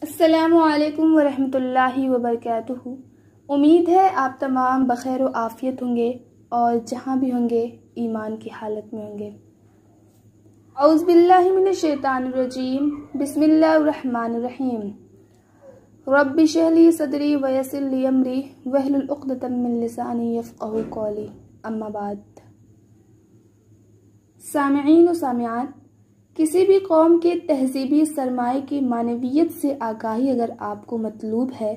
अस्सलामुअलैकुम वरहमतुल्लाहि वबरकातुहू। उम्मीद है आप तमाम बखैर व आफ़ियत होंगे और जहाँ भी होंगे ईमान की हालत में होंगे। औज़ु बिल्लाहि मिनश शैतानिर रजीम, बिस्मिल्लाहिर रहमानिर रहीम। रब्बि इश्रह ली सदरी व यस्सिर ली अमरी वहलुल उक़दतम मिन लिसानी यफ़क़हू क़ौली। अम्मा बाद। सामिईन व सामिआत, किसी भी कौम के तहज़ीबी सरमाए की मानवियत से आगाही अगर आपको मतलूब है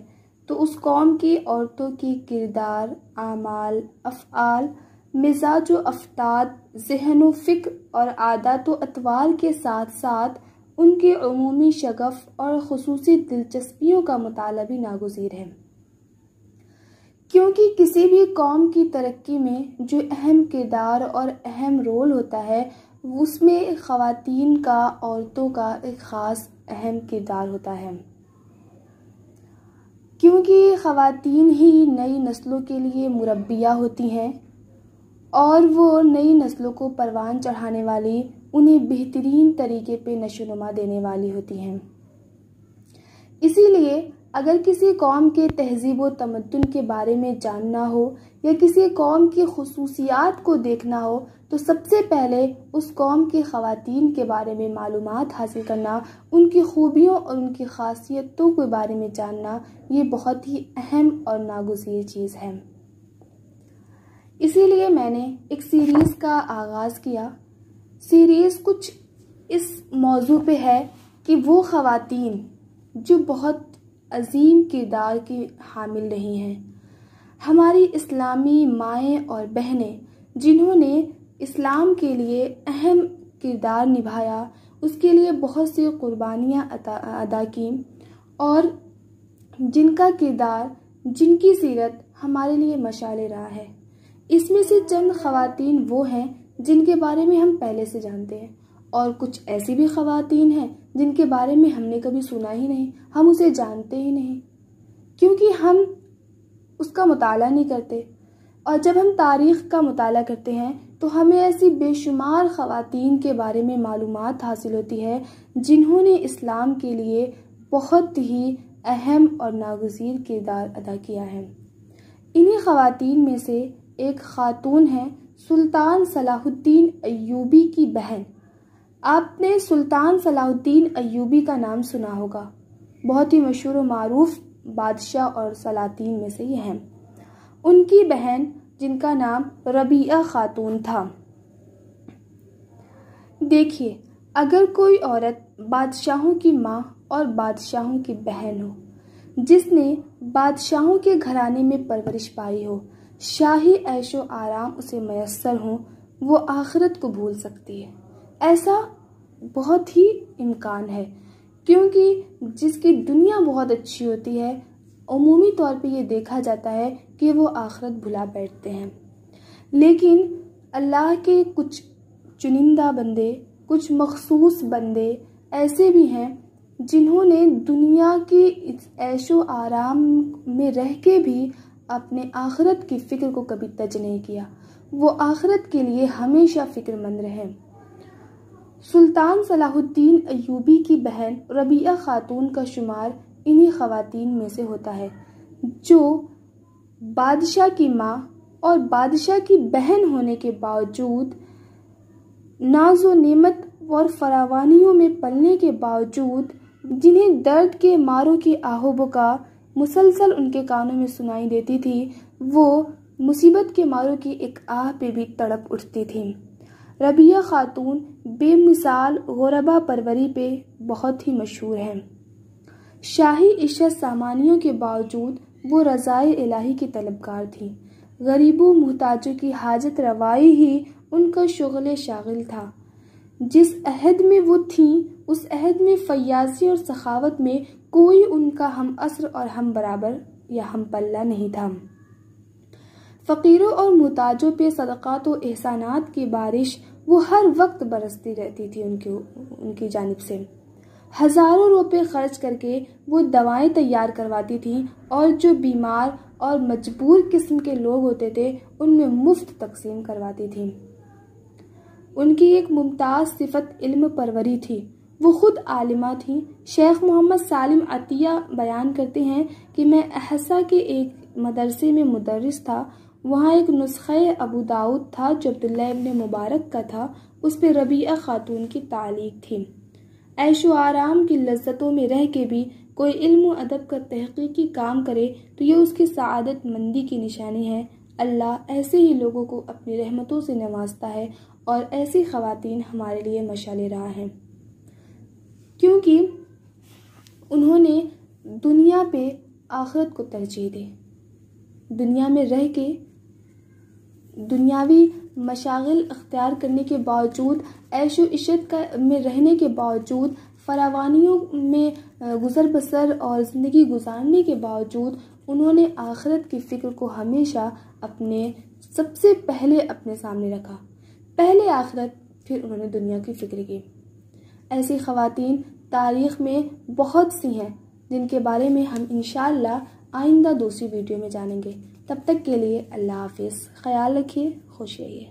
तो उस कौम की औरतों की किरदार, आमाल, अफ़आल, मिजाज व अफ़ताद, ज़हन व फ़िक्र और आदत व अतवार के साथ साथ उनके अमूमी शगफ़ और ख़ुसूसी दिलचस्पियों का मुताला भी नागुज़ीर है, क्योंकि किसी भी कौम की तरक्की में जो अहम किरदार और अहम रोल होता है उसमें ख़वातीन का, औरतों का एक ख़ास अहम किरदार होता है, क्योंकि ख़वातीन ही नई नस्लों के लिए मुरब्बिया होती हैं और वो नई नस्लों को परवान चढ़ाने वाली, उन्हें बेहतरीन तरीके पे नशोनुमा देने वाली होती हैं। इसीलिए अगर किसी कौम के तहज़ीब व तमद्दुन के बारे में जानना हो या किसी कौम की ख़ुसूसियात को देखना हो तो सबसे पहले उस कौम की ख़वातीन के बारे में मालूमात हासिल करना, उनकी खूबियों और उनकी ख़ासियतों के बारे में जानना, ये बहुत ही अहम और नागुज़ीर चीज़ है। इसीलिए मैंने एक सीरीज़ का आगाज़ किया। सीरीज़ कुछ इस मौजू पे है कि वो ख़वातीन जो बहुत अजीम किरदार की हामिल रही हैं, हमारी इस्लामी माएँ और बहनें जिन्होंने इस्लाम के लिए अहम किरदार निभाया, उसके लिए बहुत सी कुर्बानियाँ अदा की और जिनका किरदार, जिनकी सीरत हमारे लिए मशाल राह है। इसमें से चंद ख़वातीन वो हैं जिनके बारे में हम पहले से जानते हैं और कुछ ऐसी भी ख़वातीन हैं जिनके बारे में हमने कभी सुना ही नहीं, हम उसे जानते ही नहीं, क्योंकि हम उसका मुताला नहीं करते। और जब हम तारीख़ का मुताला करते हैं तो हमें ऐसी बेशुमार ख़वातीन के बारे में मालूमात हासिल होती है जिन्होंने इस्लाम के लिए बहुत ही अहम और नागुज़ीर किरदार अदा किया है। इन्हीं ख़वातीन में से एक ख़ातून है सुल्तान सलाहुद्दीन अय्यूबी की बहन। आपने सुल्तान सलाहुद्दीन अय्यूबी का नाम सुना होगा, बहुत ही मशहूर और मारूफ बादशाह और सलातीन में से ये हैं। उनकी बहन जिनका नाम रबिया खातून था। देखिए, अगर कोई औरत बादशाहों की माँ और बादशाहों की बहन हो, जिसने बादशाहों के घराने में परवरिश पाई हो, शाही ऐशो आराम उसे मयस्सर हो, वो आखिरत को भूल सकती है। ऐसा बहुत ही इम्कान है, क्योंकि जिसकी दुनिया बहुत अच्छी होती है उमूमी तौर पे ये देखा जाता है कि वो आखिरत भुला बैठते हैं। लेकिन अल्लाह के कुछ चुनिंदा बंदे, कुछ मखसूस बंदे ऐसे भी हैं जिन्होंने दुनिया के इस ऐशो आराम में रह के भी अपने आखिरत की फ़िक्र को कभी तज नहीं किया। वो आखिरत के लिए हमेशा फ़िक्रमंद रहे। सुल्तान सलाहुद्दीन अय्यूबी की बहन रबिया खातून का शुमार इन्हीं ख़वातीन में से होता है जो बादशाह की माँ और बादशाह की बहन होने के बावजूद, नाज़ो नेमत और फरावानियों में पलने के बावजूद, जिन्हें दर्द के मारों की आहोबका मुसलसल उनके कानों में सुनाई देती थी, वो मुसीबत के मारों की एक आह पे भी तड़प उठती थी। रबिया खातून बेमिसाल गुरबा परवरी पे बहुत ही मशहूर हैं। शाही इश्शत सामानियों के बावजूद वो रज़ाए इलाही की तलबगार थी। गरीबों मुहताजों की हाजत रवाई ही उनका शुग़ल शागिल था। जिस अहद में वो थीं, उस अहद में फ़याज़ी और सखावत में कोई उनका हम असर और हम बराबर या हम पल्ला नहीं था। फ़कीरों और मुहताजों पे सदक़ात व एहसानात की बारिश वो हर वक्त बरसती रहती थी उनकी जानिब से। हज़ारों रुपए खर्च करके वो दवाएं तैयार करवाती थी और जो बीमार और मजबूर किस्म के लोग होते थे उनमें मुफ्त तकसीम करवाती थी। उनकी एक मुमताज़ सिफत इल्म परवरी थी। वो खुद आलिमा थीं। शेख मोहम्मद सालिम अतिया बयान करते हैं कि मैं अहसा के एक मदरसे में मुदर्रिस था। वहाँ एक नुस्खे अबू दाऊद था जो अब्दुल्लाह इब्न मुबारक का था। उस पर रबिया खातून की तालीक थी। ऐशो आराम की लज्जतों में रह के भी कोई इल्म व अदब का तहकीकी काम करे तो ये उसकी सआदत मंदी की निशानी है। अल्लाह ऐसे ही लोगों को अपनी रहमतों से नवाजता है और ऐसी ख़वातीन हमारे लिए मशाल राह हैं, क्योंकि उन्होंने दुनिया पे आखिरत को तरजीह दी। दुनिया में रह के दुनियावी मशागिल अख्तियार करने के बावजूद, ऐशो इशत में रहने के बावजूद, फरावानियों में गुज़र बसर और ज़िंदगी गुजारने के बावजूद उन्होंने आखिरत की फ़िक्र को हमेशा सबसे पहले अपने सामने रखा। पहले आखिरत, फिर उन्होंने दुनिया की फ़िक्र की। ऐसी ख़वातीन तारीख़ में बहुत सी हैं जिनके बारे में हम इंशाअल्लाह आइंदा दूसरी वीडियो में जानेंगे। तब तक के लिए अल्लाह हाफ़िज़। ख्याल रखिए, खुश रहिए।